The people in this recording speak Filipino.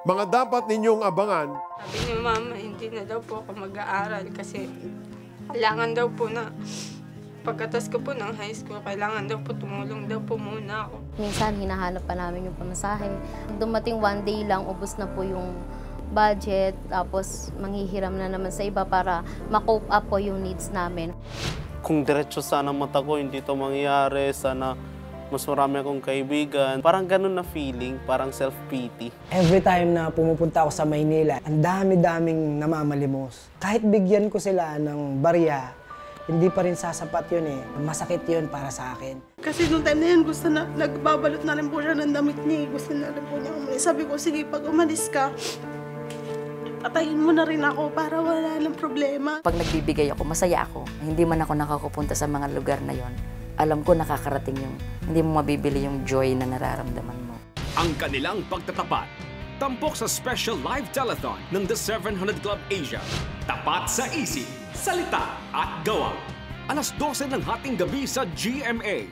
Mga dapat ninyong abangan. Sabi niya, Mama, hindi na daw po ako mag-aaral kasi kailangan daw po na pagkatas ko po ng high school, kailangan daw po tumulong daw po muna ako. Minsan, hinahanap pa namin yung pamasahe. Dumating one day lang, ubos na po yung budget, tapos manghihiram na naman sa iba para ma-cope up po yung needs namin. Kung diretso sana mata ko, hindi to mangyayari. Sana mas marami akong kaibigan. Parang ganun na feeling, parang self-pity. Every time na pumupunta ako sa Maynila, ang dami-daming namamalimos. Kahit bigyan ko sila ng barya, hindi pa rin sasapat yun eh. Masakit yun para sa akin. Kasi nung time na yun, gusto na, nagbabalot na rin po siya ng damit niya. Gusto na rin po niya umalis. Sabi ko, sige, pag umalis ka, patayin mo na rin ako para wala ng problema. Pag nagbibigay ako, masaya ako. Hindi man ako nakakapunta sa mga lugar na yon. Alam ko nakakarating yung, hindi mo mabibili yung joy na nararamdaman mo. Ang kanilang pagtatapat. Tampok sa special live telethon ng The 700 Club Asia. Tapat sa isip, salita at gawa. Alas 12 ng hating gabi sa GMA.